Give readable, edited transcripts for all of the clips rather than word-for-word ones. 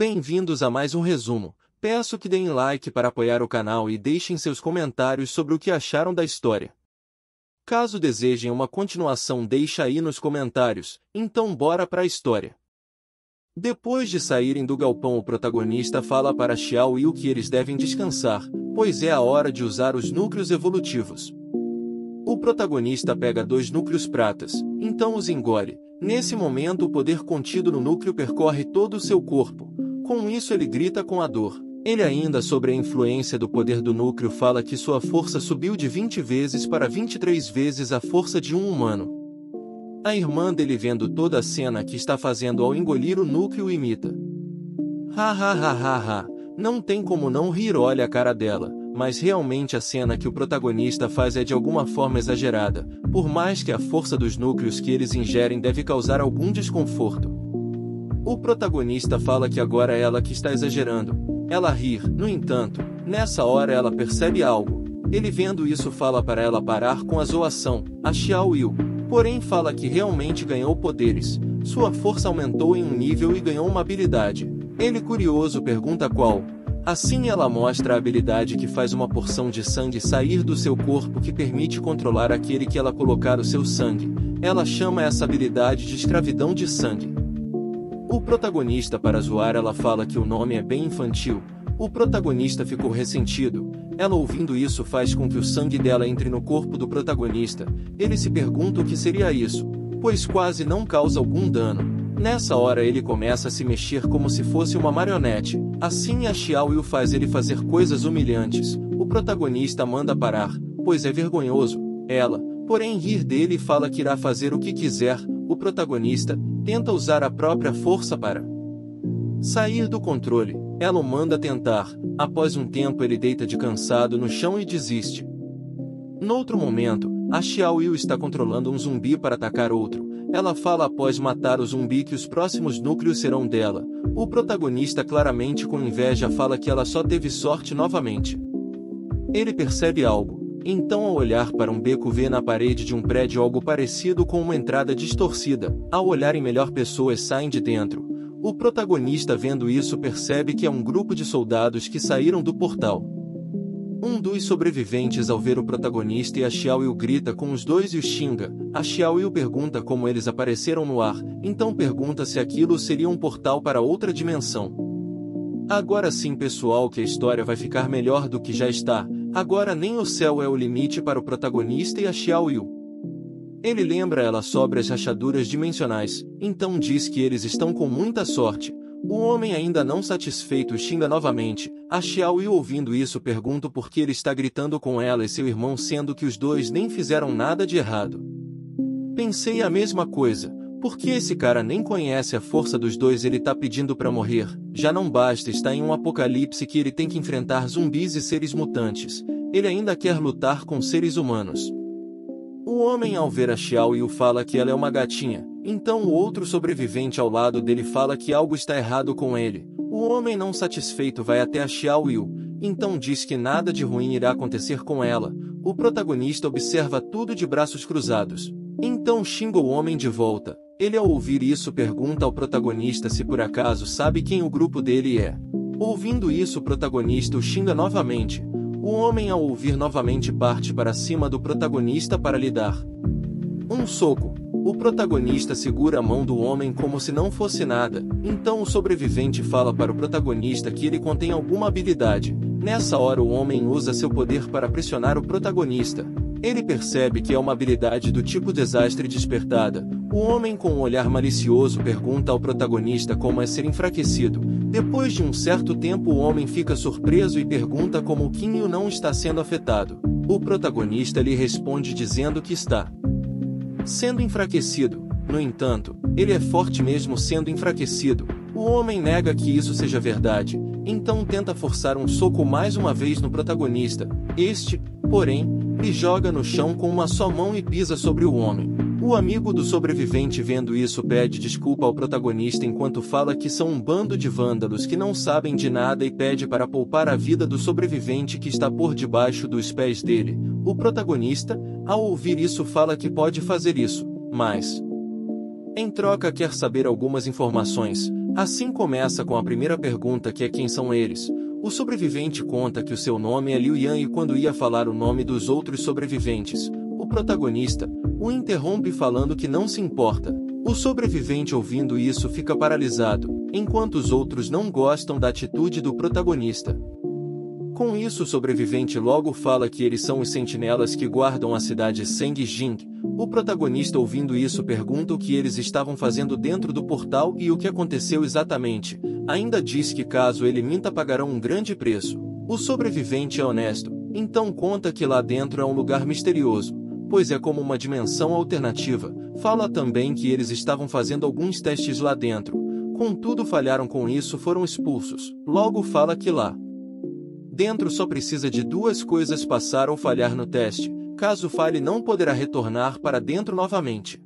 Bem-vindos a mais um resumo. Peço que deem like para apoiar o canal e deixem seus comentários sobre o que acharam da história. Caso desejem uma continuação, deixa aí nos comentários. Então bora para a história. Depois de saírem do galpão, o protagonista fala para Xiao Yu que eles devem descansar, pois é a hora de usar os núcleos evolutivos. O protagonista pega 2 núcleos pratas, então os engole. Nesse momento, o poder contido no núcleo percorre todo o seu corpo. Com isso, ele grita com a dor. Ele ainda, sobre a influência do poder do núcleo, fala que sua força subiu de 20 vezes para 23 vezes a força de um humano. A irmã dele, vendo toda a cena que está fazendo ao engolir o núcleo, imita. Ha ha ha ha ha, não tem como não rir, olha a cara dela. Mas realmente a cena que o protagonista faz é de alguma forma exagerada, por mais que a força dos núcleos que eles ingerem deve causar algum desconforto. O protagonista fala que agora é ela que está exagerando. Ela ri, no entanto, nessa hora ela percebe algo. Ele, vendo isso, fala para ela parar com a zoação, a Xiao Yu. Porém fala que realmente ganhou poderes. Sua força aumentou em um nível e ganhou uma habilidade. Ele, curioso, pergunta qual. Assim ela mostra a habilidade que faz uma porção de sangue sair do seu corpo que permite controlar aquele que ela colocar o seu sangue. Ela chama essa habilidade de escravidão de sangue. O protagonista, para zoar ela, fala que o nome é bem infantil. O protagonista ficou ressentido. Ela, ouvindo isso, faz com que o sangue dela entre no corpo do protagonista. Ele se pergunta o que seria isso, pois quase não causa algum dano. Nessa hora ele começa a se mexer como se fosse uma marionete. Assim a Xiao Yu faz ele fazer coisas humilhantes. O protagonista manda parar, pois é vergonhoso. Ela, porém, rir dele e fala que irá fazer o que quiser. O protagonista tenta usar a própria força para sair do controle. Ela o manda tentar. Após um tempo ele deita de cansado no chão e desiste. Noutro momento, a Xiao Yu está controlando um zumbi para atacar outro. Ela fala após matar o zumbi que os próximos núcleos serão dela. O protagonista, claramente com inveja, fala que ela só teve sorte novamente. Ele percebe algo. Então, ao olhar para um beco, vê na parede de um prédio algo parecido com uma entrada distorcida. Ao olharem melhor, pessoas saem de dentro. O protagonista, vendo isso, percebe que é um grupo de soldados que saíram do portal. Um dos sobreviventes, ao ver o protagonista e a Xiao Yu, grita com os dois e os xinga. A Xiao Yu pergunta como eles apareceram no ar, então pergunta se aquilo seria um portal para outra dimensão. Agora sim, pessoal, que a história vai ficar melhor do que já está. Agora nem o céu é o limite para o protagonista e a Xiao Yu. Ele lembra ela sobre as rachaduras dimensionais, então diz que eles estão com muita sorte. O homem, ainda não satisfeito, xinga novamente. A Xiao Yu, ouvindo isso, pergunta por que ele está gritando com ela e seu irmão, sendo que os dois nem fizeram nada de errado. Pensei a mesma coisa. Por que esse cara nem conhece a força dos dois? Ele tá pedindo pra morrer. Já não basta estar em um apocalipse que ele tem que enfrentar zumbis e seres mutantes. Ele ainda quer lutar com seres humanos. O homem, ao ver a Xiao Yu, fala que ela é uma gatinha. Então o outro sobrevivente ao lado dele fala que algo está errado com ele. O homem, não satisfeito, vai até a Xiao Yu. Então diz que nada de ruim irá acontecer com ela. O protagonista observa tudo de braços cruzados. Então xinga o homem de volta. Ele, ao ouvir isso, pergunta ao protagonista se por acaso sabe quem o grupo dele é. Ouvindo isso, o protagonista o xinga novamente. O homem, ao ouvir novamente, parte para cima do protagonista para lhe dar um soco. O protagonista segura a mão do homem como se não fosse nada. Então o sobrevivente fala para o protagonista que ele contém alguma habilidade. Nessa hora o homem usa seu poder para pressionar o protagonista. Ele percebe que é uma habilidade do tipo desastre despertada. O homem, com um olhar malicioso, pergunta ao protagonista como é ser enfraquecido. Depois de um certo tempo, o homem fica surpreso e pergunta como o Qin Yu não está sendo afetado. O protagonista lhe responde dizendo que está sendo enfraquecido. No entanto, ele é forte mesmo sendo enfraquecido. O homem nega que isso seja verdade. Então tenta forçar um soco mais uma vez no protagonista. Este, porém, lhe joga no chão com uma só mão e pisa sobre o homem. O amigo do sobrevivente, vendo isso, pede desculpa ao protagonista enquanto fala que são um bando de vândalos que não sabem de nada e pede para poupar a vida do sobrevivente que está por debaixo dos pés dele. O protagonista, ao ouvir isso, fala que pode fazer isso, mas em troca quer saber algumas informações. Assim começa com a primeira pergunta, que é quem são eles. O sobrevivente conta que o seu nome é Liu Yan, e quando ia falar o nome dos outros sobreviventes, o protagonista o interrompe falando que não se importa. O sobrevivente, ouvindo isso, fica paralisado, enquanto os outros não gostam da atitude do protagonista. Com isso, o sobrevivente logo fala que eles são os sentinelas que guardam a cidade Sengjing. O protagonista, ouvindo isso, pergunta o que eles estavam fazendo dentro do portal e o que aconteceu exatamente. Ainda diz que caso ele minta pagarão um grande preço. O sobrevivente é honesto, então conta que lá dentro é um lugar misterioso, pois é como uma dimensão alternativa. Fala também que eles estavam fazendo alguns testes lá dentro, contudo falharam com isso, foram expulsos. Logo fala que lá dentro só precisa de duas coisas: passar ou falhar no teste. Caso falhe, não poderá retornar para dentro novamente.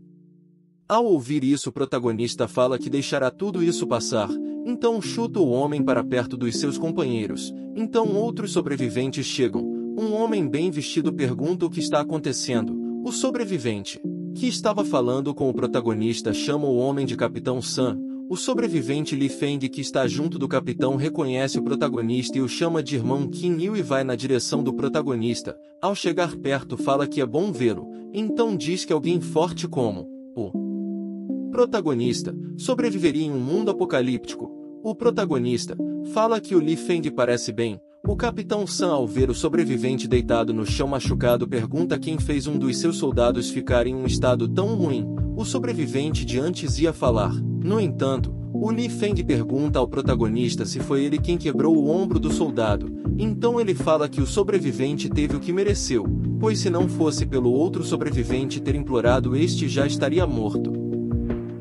Ao ouvir isso, o protagonista fala que deixará tudo isso passar, então chuta o homem para perto dos seus companheiros. Então outros sobreviventes chegam. Um homem bem vestido pergunta o que está acontecendo. O sobrevivente, que estava falando com o protagonista, chama o homem de Capitão Sun. O sobrevivente Li Feng, que está junto do capitão, reconhece o protagonista e o chama de irmão Qin Yu e vai na direção do protagonista. Ao chegar perto, fala que é bom vê-lo, então diz que alguém forte como o protagonista sobreviveria em um mundo apocalíptico. O protagonista fala que o Li Feng parece bem. O capitão Sun, ao ver o sobrevivente deitado no chão machucado, pergunta quem fez um dos seus soldados ficar em um estado tão ruim. O sobrevivente de antes ia falar. No entanto, o Li Feng pergunta ao protagonista se foi ele quem quebrou o ombro do soldado. Então ele fala que o sobrevivente teve o que mereceu, pois se não fosse pelo outro sobrevivente ter implorado, este já estaria morto.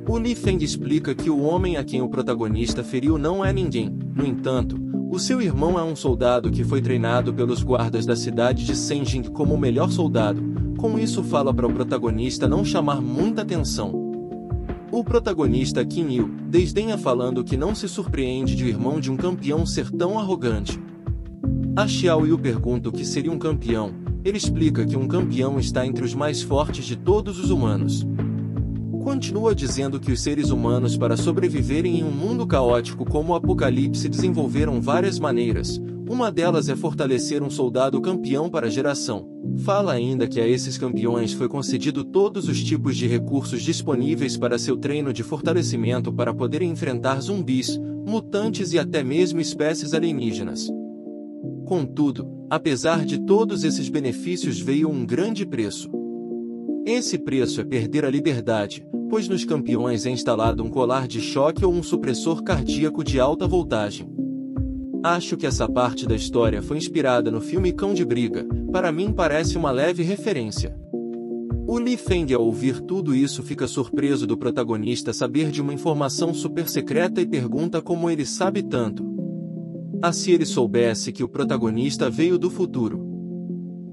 O Li Feng explica que o homem a quem o protagonista feriu não é ninguém. No entanto, o seu irmão é um soldado que foi treinado pelos guardas da cidade de Senjing como o melhor soldado. Com isso, fala para o protagonista não chamar muita atenção. O protagonista Qin Yu desdenha, falando que não se surpreende de o irmão de um campeão ser tão arrogante. A Xiao Yu pergunta o que seria um campeão. Ele explica que um campeão está entre os mais fortes de todos os humanos. Continua dizendo que os seres humanos, para sobreviverem em um mundo caótico como o Apocalipse, desenvolveram várias maneiras. Uma delas é fortalecer um soldado campeão para a geração. Fala ainda que a esses campeões foi concedido todos os tipos de recursos disponíveis para seu treino de fortalecimento para poderem enfrentar zumbis, mutantes e até mesmo espécies alienígenas. Contudo, apesar de todos esses benefícios, veio um grande preço. Esse preço é perder a liberdade, pois nos campeões é instalado um colar de choque ou um supressor cardíaco de alta voltagem. Acho que essa parte da história foi inspirada no filme Cão de Briga. Para mim parece uma leve referência. O Li Feng, ao ouvir tudo isso, fica surpreso do protagonista saber de uma informação super secreta e pergunta como ele sabe tanto. Se ele soubesse que o protagonista veio do futuro.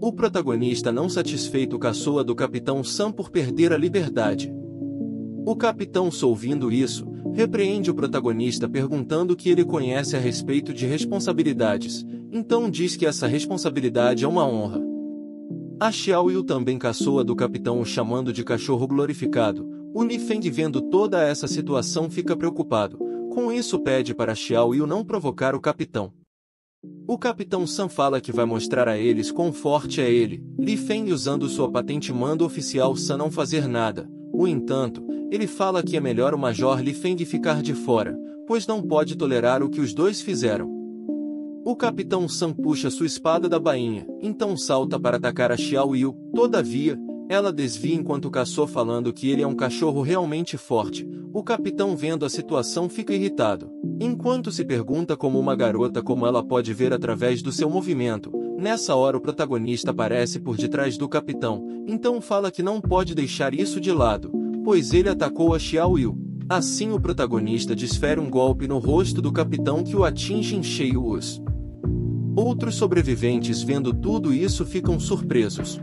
O protagonista, não satisfeito, caçoa do Capitão Sun por perder a liberdade. O Capitão Sun, ouvindo isso, repreende o protagonista perguntando o que ele conhece a respeito de responsabilidades. Então diz que essa responsabilidade é uma honra. A Xiao Yu também caçoa do capitão, o chamando de cachorro glorificado. O Li Feng, vendo toda essa situação, fica preocupado. Com isso, pede para Xiao Yu não provocar o capitão. O Capitão Sun fala que vai mostrar a eles quão forte é ele. Li Feng, usando sua patente, manda o oficial Sun não fazer nada. No entanto, ele fala que é melhor o Major Li Feng ficar de fora, pois não pode tolerar o que os dois fizeram. O Capitão Sun puxa sua espada da bainha, então salta para atacar a Xiao Yu. Todavia, ela desvia enquanto caçou, falando que ele é um cachorro realmente forte. O capitão, vendo a situação, fica irritado. Enquanto se pergunta como uma garota como ela pode ver através do seu movimento. Nessa hora o protagonista aparece por detrás do capitão, então fala que não pode deixar isso de lado, pois ele atacou a Xiao Yu. Assim o protagonista desfere um golpe no rosto do capitão que o atinge em cheio. Os outros sobreviventes, vendo tudo isso, ficam surpresos.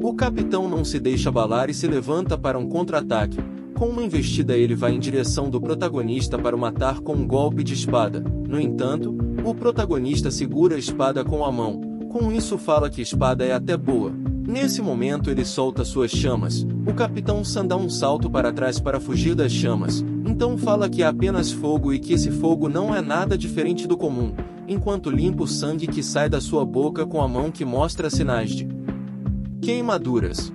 O capitão não se deixa abalar e se levanta para um contra-ataque. Com uma investida, ele vai em direção do protagonista para o matar com um golpe de espada. No entanto, o protagonista segura a espada com a mão. Com isso, fala que a espada é até boa. Nesse momento, ele solta suas chamas. O Capitão Sun dá um salto para trás para fugir das chamas. Então fala que é apenas fogo e que esse fogo não é nada diferente do comum, enquanto limpa o sangue que sai da sua boca com a mão que mostra sinais de queimaduras.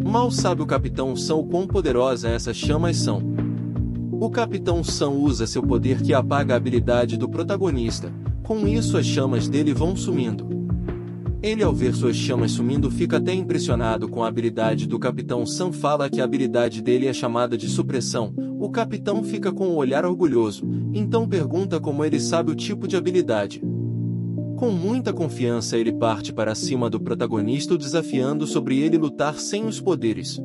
Mal sabe o Capitão Sam o quão poderosa essas chamas são. O Capitão Sam usa seu poder que apaga a habilidade do protagonista, com isso as chamas dele vão sumindo. Ele, ao ver suas chamas sumindo, fica até impressionado com a habilidade do Capitão Sam. Fala que a habilidade dele é chamada de supressão. O capitão fica com o olhar orgulhoso, então pergunta como ele sabe o tipo de habilidade. Com muita confiança ele parte para cima do protagonista, o desafiando sobre ele lutar sem os poderes.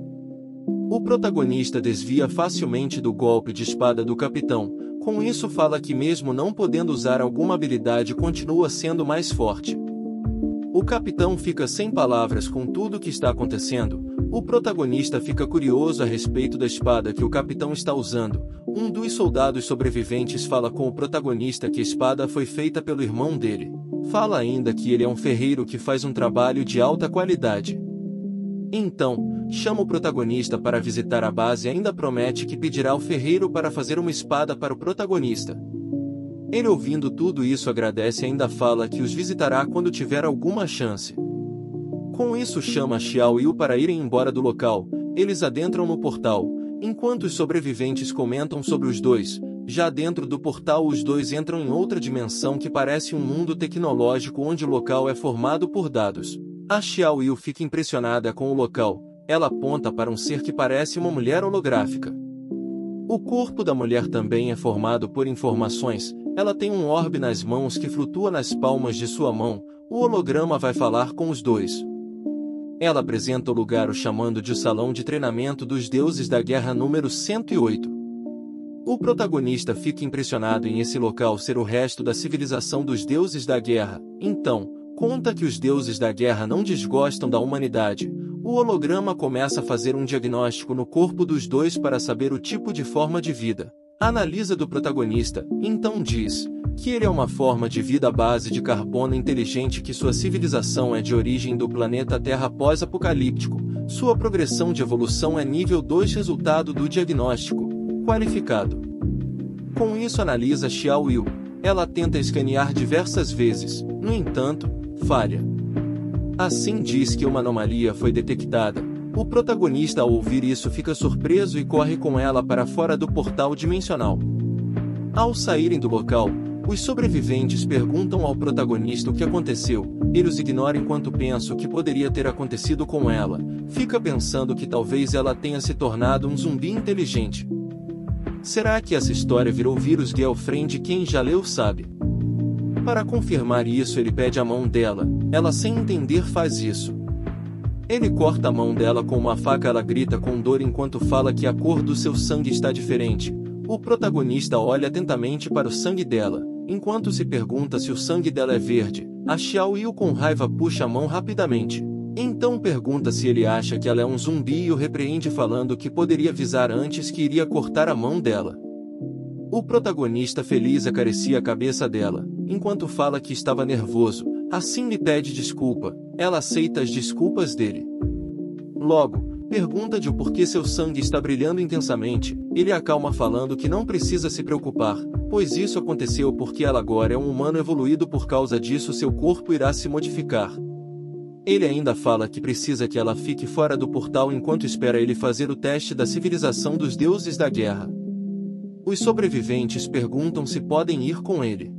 O protagonista desvia facilmente do golpe de espada do capitão, com isso fala que mesmo não podendo usar alguma habilidade continua sendo mais forte. O capitão fica sem palavras com tudo o que está acontecendo. O protagonista fica curioso a respeito da espada que o capitão está usando. Um dos soldados sobreviventes fala com o protagonista que a espada foi feita pelo irmão dele. Fala ainda que ele é um ferreiro que faz um trabalho de alta qualidade. Então, chama o protagonista para visitar a base e ainda promete que pedirá ao ferreiro para fazer uma espada para o protagonista. Ele, ouvindo tudo isso, agradece e ainda fala que os visitará quando tiver alguma chance. Com isso chama Xiao Yu para irem embora do local. Eles adentram no portal, enquanto os sobreviventes comentam sobre os dois. Já dentro do portal os dois entram em outra dimensão que parece um mundo tecnológico onde o local é formado por dados. A Xiao Yu fica impressionada com o local. Ela aponta para um ser que parece uma mulher holográfica. O corpo da mulher também é formado por informações. Ela tem um orbe nas mãos que flutua nas palmas de sua mão. O holograma vai falar com os dois. Ela apresenta o lugar o chamando de o Salão de Treinamento dos Deuses da Guerra número 108. O protagonista fica impressionado em esse local ser o resto da civilização dos deuses da guerra. Então, conta que os deuses da guerra não desgostam da humanidade. O holograma começa a fazer um diagnóstico no corpo dos dois para saber o tipo de forma de vida. Analisa do protagonista, então diz que ele é uma forma de vida à base de carbono inteligente, que sua civilização é de origem do planeta Terra pós-apocalíptico. Sua progressão de evolução é nível 2, resultado do diagnóstico qualificado. Com isso analisa Xiao Yu. Ela tenta escanear diversas vezes, no entanto, falha. Assim diz que uma anomalia foi detectada. O protagonista, ao ouvir isso, fica surpreso e corre com ela para fora do portal dimensional. Ao saírem do local, os sobreviventes perguntam ao protagonista o que aconteceu. Ele os ignora enquanto pensa o que poderia ter acontecido com ela. Fica pensando que talvez ela tenha se tornado um zumbi inteligente. Será que essa história virou vírus girlfriend? Quem já leu sabe. Para confirmar isso, ele pede a mão dela. Ela, sem entender, faz isso. Ele corta a mão dela com uma faca. Ela grita com dor enquanto fala que a cor do seu sangue está diferente. O protagonista olha atentamente para o sangue dela, enquanto se pergunta se o sangue dela é verde. A Xiao Yu, com raiva, puxa a mão rapidamente. Então pergunta se ele acha que ela é um zumbi e o repreende, falando que poderia avisar antes que iria cortar a mão dela. O protagonista, feliz, acaricia a cabeça dela, enquanto fala que estava nervoso. Assim lhe pede desculpa. Ela aceita as desculpas dele. Logo, pergunta de por que seu sangue está brilhando intensamente. Ele acalma falando que não precisa se preocupar, pois isso aconteceu porque ela agora é um humano evoluído. Por causa disso seu corpo irá se modificar. Ele ainda fala que precisa que ela fique fora do portal enquanto espera ele fazer o teste da civilização dos deuses da guerra. Os sobreviventes perguntam se podem ir com ele.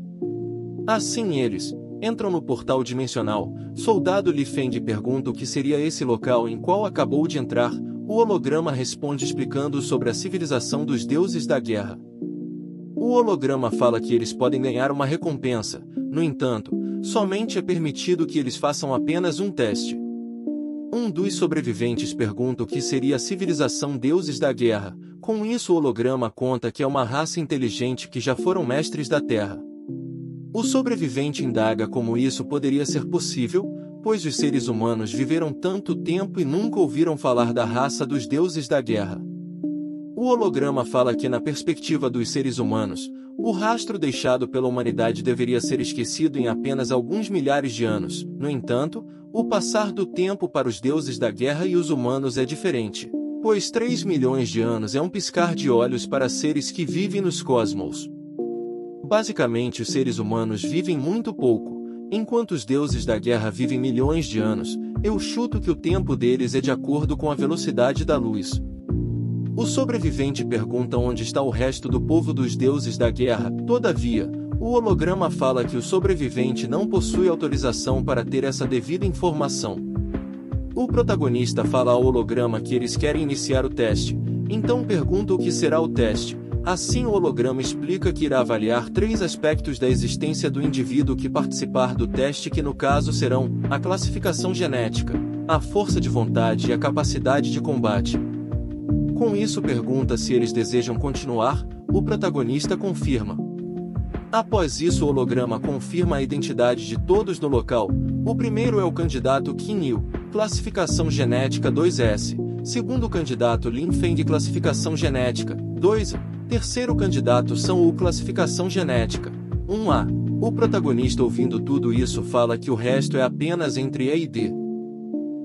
Assim eles entram no portal dimensional. Soldado Li Feng pergunta o que seria esse local em qual acabou de entrar. O holograma responde explicando sobre a civilização dos deuses da guerra. O holograma fala que eles podem ganhar uma recompensa. No entanto, somente é permitido que eles façam apenas um teste. Um dos sobreviventes pergunta o que seria a civilização deuses da guerra. Com isso o holograma conta que é uma raça inteligente que já foram mestres da Terra. O sobrevivente indaga como isso poderia ser possível, pois os seres humanos viveram tanto tempo e nunca ouviram falar da raça dos deuses da guerra. O holograma fala que, na perspectiva dos seres humanos, o rastro deixado pela humanidade deveria ser esquecido em apenas alguns milhares de anos. No entanto, o passar do tempo para os deuses da guerra e os humanos é diferente. Pois 3 milhões de anos é um piscar de olhos para seres que vivem nos cosmos. Basicamente, os seres humanos vivem muito pouco, enquanto os deuses da guerra vivem milhões de anos. Eu chuto que o tempo deles é de acordo com a velocidade da luz. O sobrevivente pergunta onde está o resto do povo dos deuses da guerra. Todavia, o holograma fala que o sobrevivente não possui autorização para ter essa devida informação. O protagonista fala ao holograma que eles querem iniciar o teste, então pergunta o que será o teste. Assim, o holograma explica que irá avaliar 3 aspectos da existência do indivíduo que participar do teste, que no caso serão a classificação genética, a força de vontade e a capacidade de combate. Com isso, pergunta se eles desejam continuar. O protagonista confirma. Após isso, o holograma confirma a identidade de todos no local. O primeiro é o candidato Qin Yu, classificação genética 2S. Segundo candidato Lin Feng, classificação genética 2A. Terceiro candidato São Wu, classificação genética 1A. O protagonista, ouvindo tudo isso, fala que o resto é apenas entre E e D.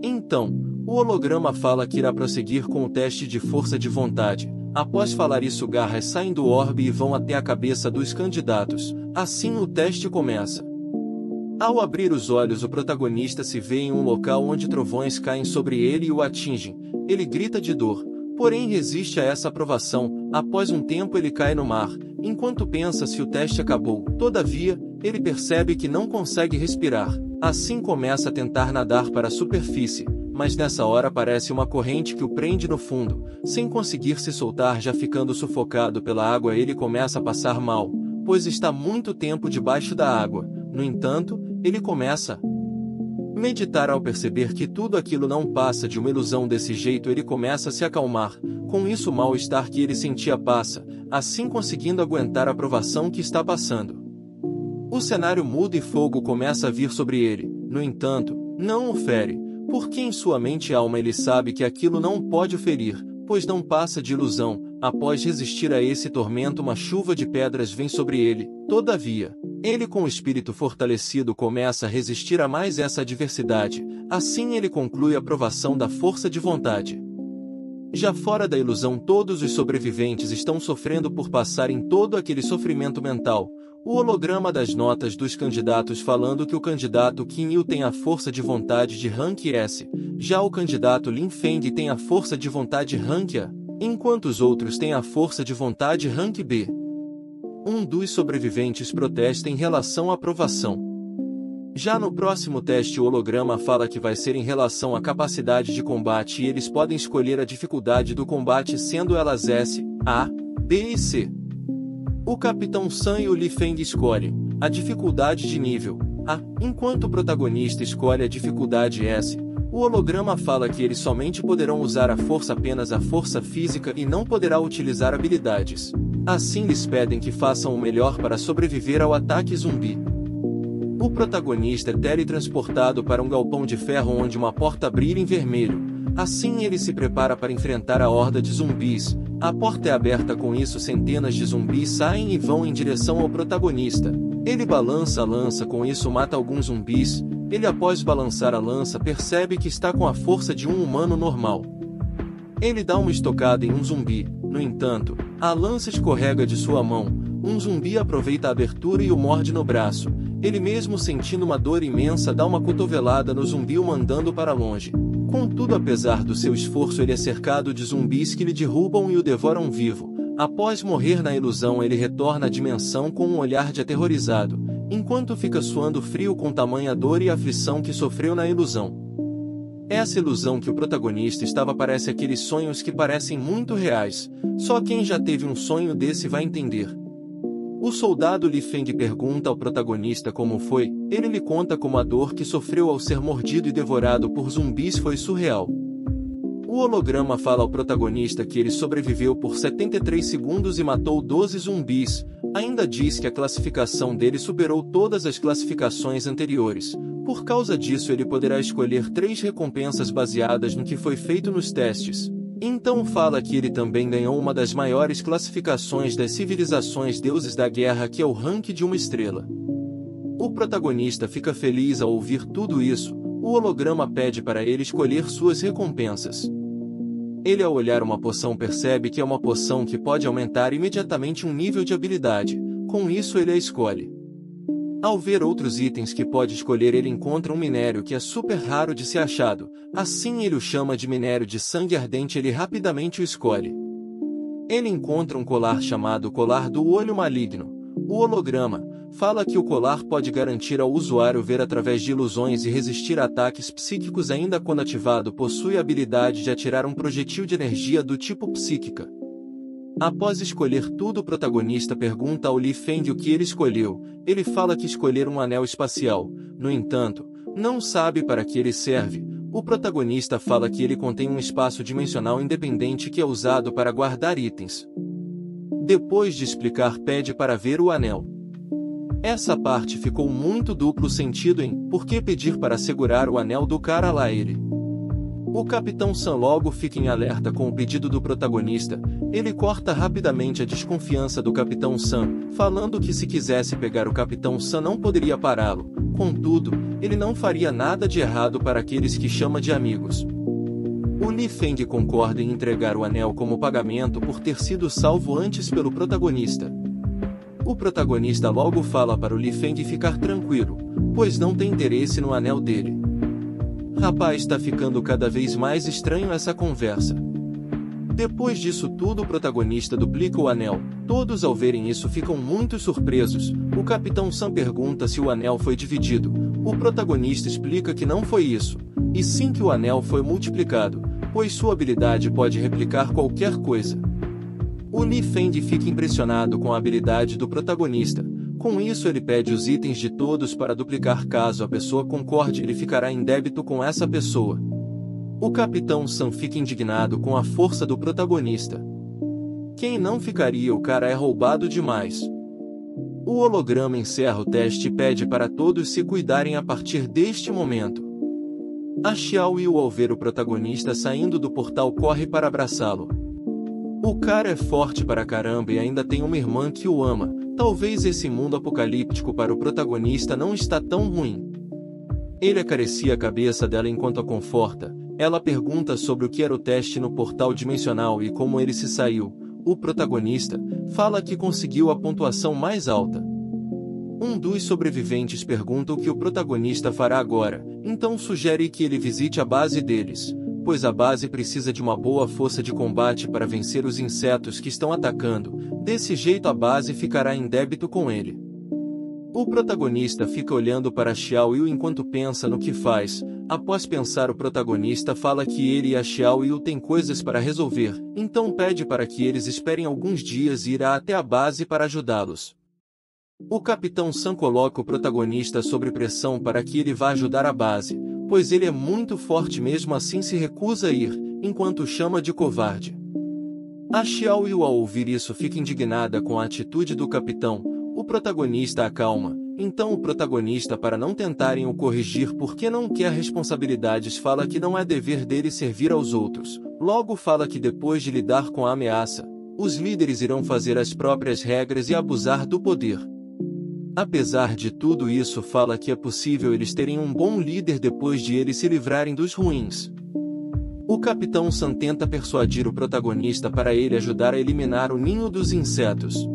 Então, o holograma fala que irá prosseguir com o teste de força de vontade. Após falar isso, garras saem do orbe e vão até a cabeça dos candidatos. Assim, o teste começa. Ao abrir os olhos, o protagonista se vê em um local onde trovões caem sobre ele e o atingem. Ele grita de dor, porém resiste a essa provação. Após um tempo, ele cai no mar, enquanto pensa se o teste acabou. Todavia, ele percebe que não consegue respirar. Assim, começa a tentar nadar para a superfície, mas nessa hora aparece uma corrente que o prende no fundo. Sem conseguir se soltar, já ficando sufocado pela água, ele começa a passar mal, pois está muito tempo debaixo da água. No entanto, ele começa a meditar. Ao perceber que tudo aquilo não passa de uma ilusão, desse jeito ele começa a se acalmar. Com isso, o mal-estar que ele sentia passa, assim conseguindo aguentar a provação que está passando. O cenário muda e fogo começa a vir sobre ele. No entanto, não o fere, porque em sua mente e alma ele sabe que aquilo não pode o ferir, pois não passa de ilusão. Após resistir a esse tormento, uma chuva de pedras vem sobre ele. Todavia, ele, com o espírito fortalecido, começa a resistir a mais essa adversidade. Assim, ele conclui a provação da força de vontade. Já fora da ilusão, todos os sobreviventes estão sofrendo por passarem todo aquele sofrimento mental. O holograma das notas dos candidatos falando que o candidato Qin Yu tem a força de vontade de rank S, já o candidato Lin Feng tem a força de vontade rank A, enquanto os outros têm a força de vontade rank B. Um dos sobreviventes protesta em relação à aprovação. Já no próximo teste, o holograma fala que vai ser em relação à capacidade de combate e eles podem escolher a dificuldade do combate, sendo elas S, A, B e C. O Capitão Sun e o Li Feng escolhem a dificuldade de nível A, enquanto o protagonista escolhe a dificuldade S. O holograma fala que eles somente poderão usar a força, apenas a força física, e não poderá utilizar habilidades. Assim, lhes pedem que façam o melhor para sobreviver ao ataque zumbi. O protagonista é teletransportado para um galpão de ferro onde uma porta brilha em vermelho. Assim, ele se prepara para enfrentar a horda de zumbis. A porta é aberta, com isso centenas de zumbis saem e vão em direção ao protagonista. Ele balança a lança, com isso mata alguns zumbis. Ele, após balançar a lança, percebe que está com a força de um humano normal. Ele dá uma estocada em um zumbi. No entanto, a lança escorrega de sua mão. Um zumbi aproveita a abertura e o morde no braço. Ele, mesmo sentindo uma dor imensa, dá uma cotovelada no zumbi, o mandando para longe. Contudo, apesar do seu esforço, ele é cercado de zumbis que lhe derrubam e o devoram vivo. Após morrer na ilusão, ele retorna à dimensão com um olhar de aterrorizado, enquanto fica suando frio com tamanha dor e aflição que sofreu na ilusão. Essa ilusão que o protagonista estava parece aqueles sonhos que parecem muito reais. Só quem já teve um sonho desse vai entender. O soldado Li Feng pergunta ao protagonista como foi. Ele lhe conta como a dor que sofreu ao ser mordido e devorado por zumbis foi surreal. O holograma fala ao protagonista que ele sobreviveu por 73 segundos e matou 12 zumbis. Ainda diz que a classificação dele superou todas as classificações anteriores. Por causa disso, ele poderá escolher 3 recompensas baseadas no que foi feito nos testes. Então fala que ele também ganhou uma das maiores classificações das civilizações deuses da guerra, que é o rank de 1 estrela. O protagonista fica feliz ao ouvir tudo isso. O holograma pede para ele escolher suas recompensas. Ele, ao olhar uma poção, percebe que é uma poção que pode aumentar imediatamente um nível de habilidade. Com isso ele a escolhe. Ao ver outros itens que pode escolher, ele encontra um minério que é super raro de ser achado. Assim ele o chama de minério de sangue ardente. Ele rapidamente o escolhe. Ele encontra um colar chamado Colar do Olho Maligno. O holograma fala que o colar pode garantir ao usuário ver através de ilusões e resistir a ataques psíquicos. Ainda quando ativado, possui a habilidade de atirar um projetil de energia do tipo psíquica. Após escolher tudo, o protagonista pergunta ao Li Feng o que ele escolheu. Ele fala que escolher um anel espacial. No entanto, não sabe para que ele serve. O protagonista fala que ele contém um espaço dimensional independente que é usado para guardar itens. Depois de explicar, pede para ver o anel. Essa parte ficou muito duplo sentido em por que pedir para segurar o anel do cara lá. O Capitão Sam logo fica em alerta com o pedido do protagonista. Ele corta rapidamente a desconfiança do Capitão Sam, falando que se quisesse pegar o Capitão Sam não poderia pará-lo. Contudo, ele não faria nada de errado para aqueles que chama de amigos. O Li Feng concorda em entregar o anel como pagamento por ter sido salvo antes pelo protagonista. O protagonista logo fala para o Li Feng ficar tranquilo, pois não tem interesse no anel dele. Rapaz, está ficando cada vez mais estranho essa conversa. Depois disso tudo, o protagonista duplica o anel. Todos, ao verem isso, ficam muito surpresos. O Capitão Sam pergunta se o anel foi dividido. O protagonista explica que não foi isso, e sim que o anel foi multiplicado, pois sua habilidade pode replicar qualquer coisa. O Li Feng fica impressionado com a habilidade do protagonista. Com isso, ele pede os itens de todos para duplicar. Caso a pessoa concorde, ele ficará em débito com essa pessoa. O Capitão Sam fica indignado com a força do protagonista. Quem não ficaria? O cara é roubado demais. O holograma encerra o teste e pede para todos se cuidarem a partir deste momento. A Xiao Yu, ao ver o protagonista saindo do portal, corre para abraçá-lo. O cara é forte para caramba e ainda tem uma irmã que o ama. Talvez esse mundo apocalíptico para o protagonista não está tão ruim. Ele acaricia a cabeça dela enquanto a conforta. Ela pergunta sobre o que era o teste no portal dimensional e como ele se saiu. O protagonista fala que conseguiu a pontuação mais alta. Um dos sobreviventes pergunta o que o protagonista fará agora, então sugere que ele visite a base deles, pois a base precisa de uma boa força de combate para vencer os insetos que estão atacando. Desse jeito a base ficará em débito com ele. O protagonista fica olhando para Xiao Yu enquanto pensa no que faz. Após pensar, o protagonista fala que ele e a Xiao Yu têm coisas para resolver, então pede para que eles esperem alguns dias e irá até a base para ajudá-los. O Capitão Sam coloca o protagonista sob pressão para que ele vá ajudar a base, pois ele é muito forte. Mesmo assim se recusa a ir, enquanto o chama de covarde. A Xiao Yu, ao ouvir isso, fica indignada com a atitude do capitão. O protagonista acalma. Então o protagonista, para não tentarem o corrigir porque não quer responsabilidades, fala que não é dever dele servir aos outros. Logo fala que depois de lidar com a ameaça, os líderes irão fazer as próprias regras e abusar do poder. Apesar de tudo isso, fala que é possível eles terem um bom líder depois de eles se livrarem dos ruins. O Capitão Sam tenta persuadir o protagonista para ele ajudar a eliminar o ninho dos insetos.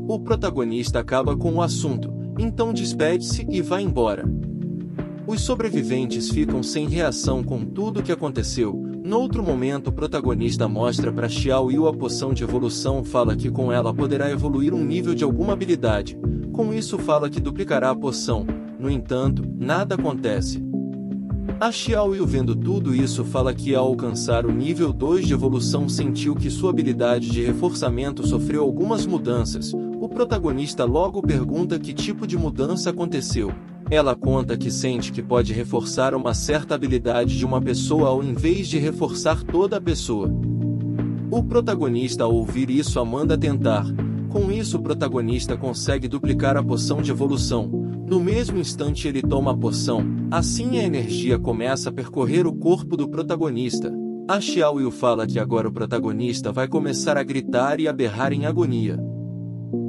O protagonista acaba com o assunto, então despede-se e vai embora. Os sobreviventes ficam sem reação com tudo o que aconteceu. Noutro momento, o protagonista mostra para Xiao Yu a poção de evolução. Fala que com ela poderá evoluir um nível de alguma habilidade. Com isso fala que duplicará a poção. No entanto, nada acontece. A Xiao Yu, vendo tudo isso, fala que ao alcançar o nível 2 de evolução sentiu que sua habilidade de reforçamento sofreu algumas mudanças. O protagonista logo pergunta que tipo de mudança aconteceu. Ela conta que sente que pode reforçar uma certa habilidade de uma pessoa ao invés de reforçar toda a pessoa. O protagonista, ao ouvir isso, a manda tentar. Com isso, o protagonista consegue duplicar a poção de evolução. No mesmo instante ele toma a poção, assim a energia começa a percorrer o corpo do protagonista. A Xiao Yu fala que agora o protagonista vai começar a gritar e a berrar em agonia.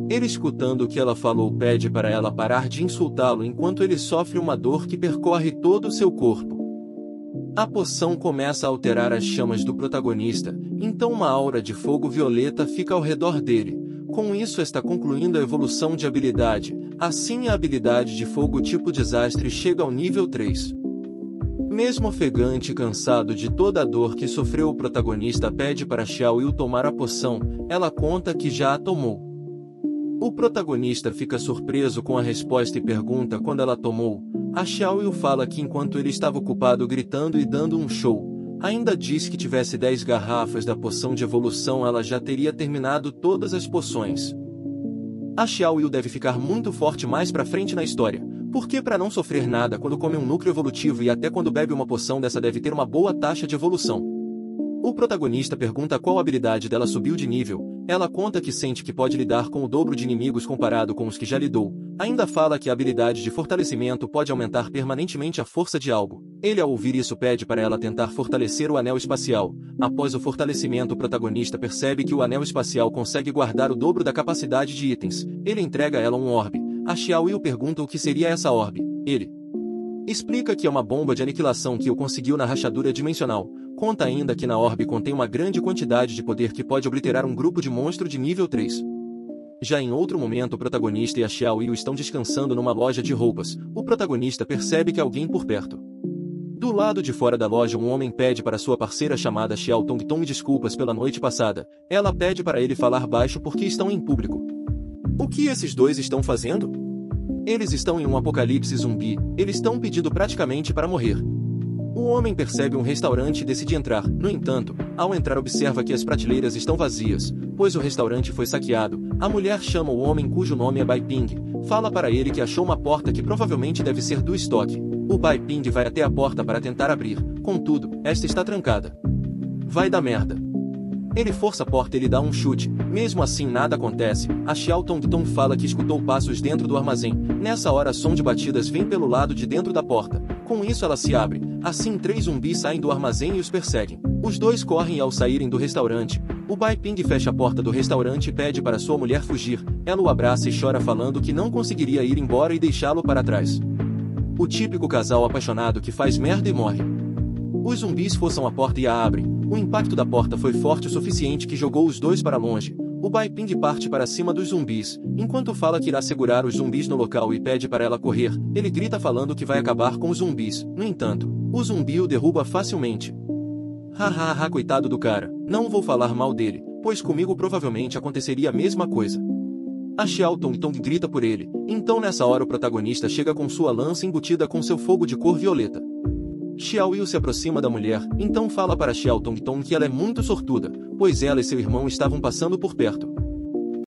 Ele, escutando o que ela falou, pede para ela parar de insultá-lo enquanto ele sofre uma dor que percorre todo o seu corpo. A poção começa a alterar as chamas do protagonista, então uma aura de fogo violeta fica ao redor dele. Com isso está concluindo a evolução de habilidade, assim a habilidade de fogo tipo desastre chega ao nível 3. Mesmo ofegante e cansado de toda a dor que sofreu, o protagonista pede para Xiao Yu tomar a poção. Ela conta que já a tomou. O protagonista fica surpreso com a resposta e pergunta quando ela tomou. A Xiao Yu fala que enquanto ele estava ocupado gritando e dando um show, ainda diz que tivesse 10 garrafas da poção de evolução ela já teria terminado todas as poções. A Xiao Yu deve ficar muito forte mais pra frente na história, porque para não sofrer nada quando come um núcleo evolutivo e até quando bebe uma poção dessa deve ter uma boa taxa de evolução. O protagonista pergunta qual habilidade dela subiu de nível. Ela conta que sente que pode lidar com o dobro de inimigos comparado com os que já lidou. Ainda fala que a habilidade de fortalecimento pode aumentar permanentemente a força de algo. Ele, ao ouvir isso, pede para ela tentar fortalecer o anel espacial. Após o fortalecimento, o protagonista percebe que o anel espacial consegue guardar o dobro da capacidade de itens. Ele entrega a ela um orbe. A Xiao Yu pergunta o que seria essa orbe. Ele explica que é uma bomba de aniquilação que o conseguiu na rachadura dimensional. Conta ainda que na orbe contém uma grande quantidade de poder que pode obliterar um grupo de monstro de nível 3. Já em outro momento, o protagonista e a Xiao Yu estão descansando numa loja de roupas. O protagonista percebe que há alguém por perto. Do lado de fora da loja, um homem pede para sua parceira chamada Xiao Tongtong desculpas pela noite passada. Ela pede para ele falar baixo porque estão em público. O que esses dois estão fazendo? Eles estão em um apocalipse zumbi. Eles estão pedindo praticamente para morrer. O homem percebe um restaurante e decide entrar. No entanto, ao entrar observa que as prateleiras estão vazias, pois o restaurante foi saqueado. A mulher chama o homem cujo nome é Bai Ping. Fala para ele que achou uma porta que provavelmente deve ser do estoque. O Bai Ping vai até a porta para tentar abrir. Contudo, esta está trancada. Vai dar merda. Ele força a porta e lhe dá um chute. Mesmo assim nada acontece. A Xiao Tongtong fala que escutou passos dentro do armazém. Nessa hora som de batidas vem pelo lado de dentro da porta. Com isso ela se abre. Assim 3 zumbis saem do armazém e os perseguem. Os dois correm ao saírem do restaurante. O Bai Ping fecha a porta do restaurante e pede para sua mulher fugir. Ela o abraça e chora falando que não conseguiria ir embora e deixá-lo para trás. O típico casal apaixonado que faz merda e morre. Os zumbis forçam a porta e a abrem. O impacto da porta foi forte o suficiente que jogou os dois para longe. O Bai Ping parte para cima dos zumbis, enquanto fala que irá segurar os zumbis no local e pede para ela correr. Ele grita falando que vai acabar com os zumbis. No entanto, o zumbi o derruba facilmente. Hahaha, coitado do cara. Não vou falar mal dele, pois comigo provavelmente aconteceria a mesma coisa. A Xiao Tongtong grita por ele. Então nessa hora o protagonista chega com sua lança embutida com seu fogo de cor violeta. Xiao Yu se aproxima da mulher, então fala para Xiao Tongtong que ela é muito sortuda, pois ela e seu irmão estavam passando por perto.